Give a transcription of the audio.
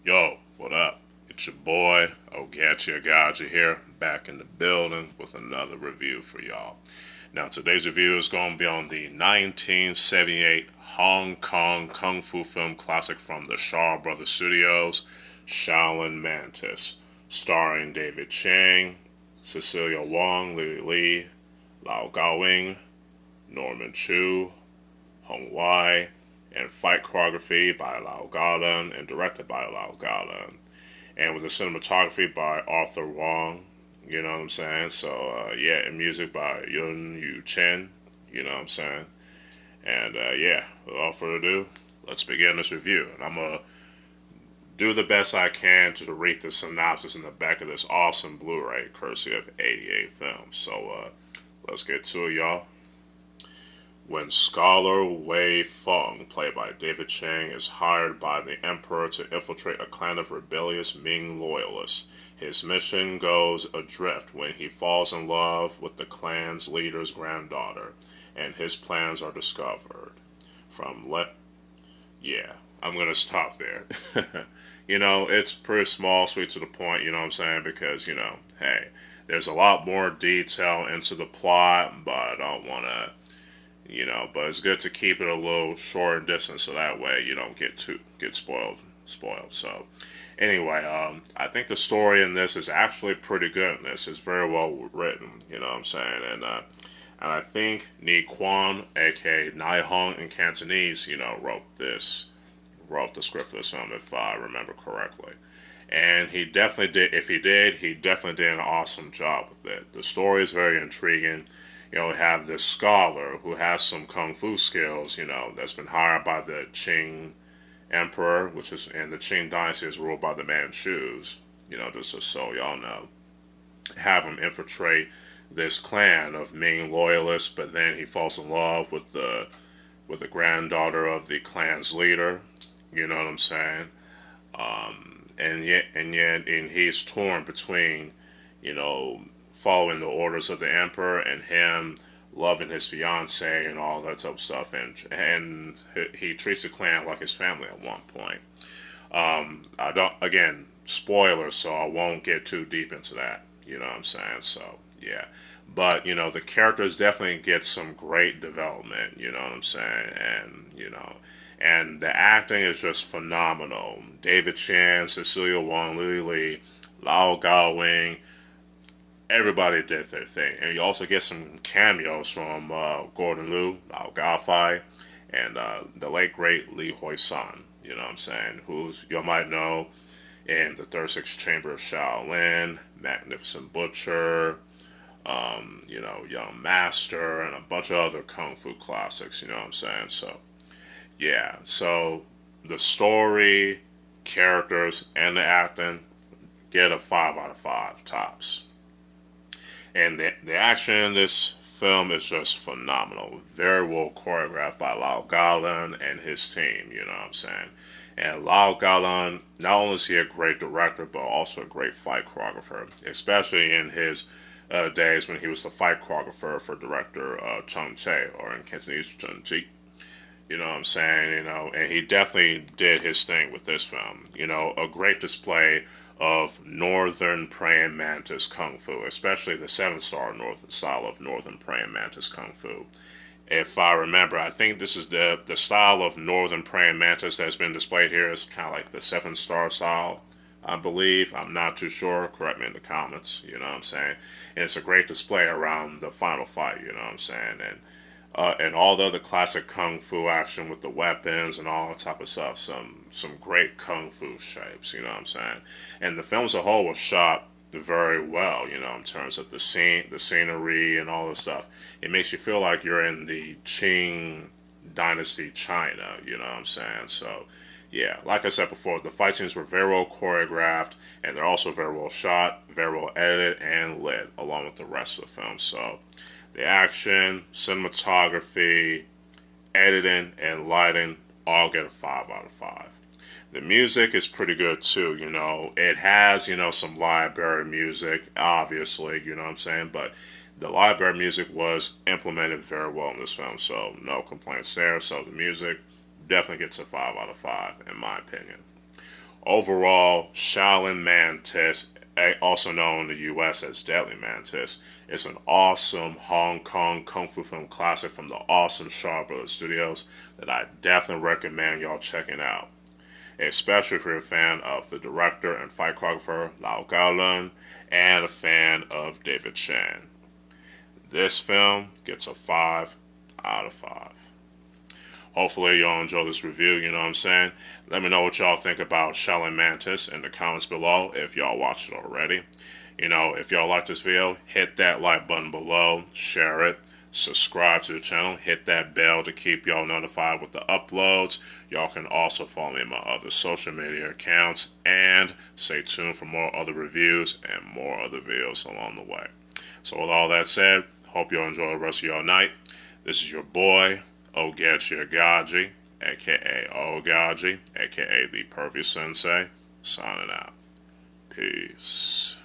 Yo, what up? It's your boy, Ogechi Aghaji here, back in the building with another review for y'all. Now, today's review is going to be on the 1978 Hong Kong Kung Fu film classic from the Shaw Brothers Studios, Shaolin Mantis, starring David Chiang, Cecilia Wong, Li, Lau Gao-wing, Norman Chu, Hong Wai, and fight choreography by Lau Gao and directed by Lau Gao, and with the cinematography by Arthur Wong. You know what I'm saying? So yeah, and music by Yun Yu Chen. You know what I'm saying? And yeah, without further ado, let's begin this review. And I'm gonna do the best I can to read the synopsis in the back of this awesome Blu-ray, courtesy of 88 Films. So let's get to it, y'all. When Scholar Wei Feng, played by David Chiang, is hired by the Emperor to infiltrate a clan of rebellious Ming loyalists, his mission goes adrift when he falls in love with the clan's leader's granddaughter, and his plans are discovered. Yeah, I'm gonna stop there. It's pretty small, sweet to the point, you know what I'm saying? Because, hey, there's a lot more detail into the plot, but I don't wanna but it's good to keep it a little short and distant so that way you don't get spoiled. So anyway, I think the story in this is actually pretty good. This is very well written, you know what I'm saying, and I think Ni Quan, aka Nai Hong in Cantonese, wrote the script for this film if I remember correctly. And he definitely did. If he did, he definitely did an awesome job with it. The story is very intriguing. Have this scholar who has some kung fu skills, that's been hired by the Qing emperor, which is, and the Qing dynasty is ruled by the Manchus, just so y'all know. Have him infiltrate this clan of Ming loyalists, but then he falls in love with the granddaughter of the clan's leader. You know what I'm saying? And he's torn between, you know, following the orders of the emperor and him loving his fiance and all that type of stuff, and he treats the clan like his family at one point. I don't, again, spoilers, so I won't get too deep into that. You know what I'm saying? So yeah, but the characters definitely get some great development. You know what I'm saying? And the acting is just phenomenal. David Chan, Cecilia Wong, Li, Lau Gao-wing, everybody did their thing. And you also get some cameos from Gordon Liu, Lao Gafai, and the late great Li Hoi San, you know what I'm saying, who you might know in the 36th Chamber of Shaolin, Magnificent Butcher, Young Master, and a bunch of other Kung Fu classics, you know what I'm saying? So, yeah, so the story, characters, and the acting get a 5 out of 5 tops. And the action in this film is just phenomenal. Very well choreographed by Lau Gao and his team, you know what I'm saying? And Lau Gao, not only is he a great director, but also a great fight choreographer, especially in his days when he was the fight choreographer for director Chung Che, or in Cantonese, Chun Ji. You know what I'm saying? And he definitely did his thing with this film. A great display of northern praying mantis kung fu, especially the 7-star style of northern praying mantis kung fu. If I remember, I think this is the style of northern praying mantis that's been displayed here is kind of like the 7-star style, I believe. I'm not too sure. Correct me in the comments. You know what I'm saying? And it's a great display around the final fight. You know what I'm saying? And all the other classic kung fu action with the weapons and all that type of stuff. Some great kung fu shapes, you know what I'm saying? And the film as a whole was shot very well, in terms of the scenery and all this stuff. It makes you feel like you're in the Qing dynasty China, you know what I'm saying? So yeah, like I said before, the fight scenes were very well choreographed, and they're also very well shot, very well edited and lit, along with the rest of the film. So the action, cinematography, editing, and lighting all get a 5 out of 5. The music is pretty good too, It has, some library music, obviously, you know what I'm saying? But the library music was implemented very well in this film, so no complaints there. So the music definitely gets a 5 out of 5, in my opinion. Overall, Shaolin Mantis, also known in the US as Deadly Mantis, is an awesome Hong Kong Kung Fu film classic from the awesome Shaw Brothers Studios that I definitely recommend y'all checking out, especially if you're a fan of the director and fight choreographer Leung and a fan of David Chiang. This film gets a 5 out of 5. Hopefully y'all enjoy this review, you know what I'm saying? Let me know what y'all think about Shaolin Mantis in the comments below if y'all watched it already. You know, if y'all like this video, hit that like button below, share it, subscribe to the channel, hit that bell to keep y'all notified with the uploads. Y'all can also follow me on my other social media accounts, and stay tuned for more other reviews and more other videos along the way. So with all that said, hope y'all enjoy the rest of your night. This is your boy, Ogechi Aghaji, aka Oaghaji, aka the Pervy Sensei, signing out. Peace.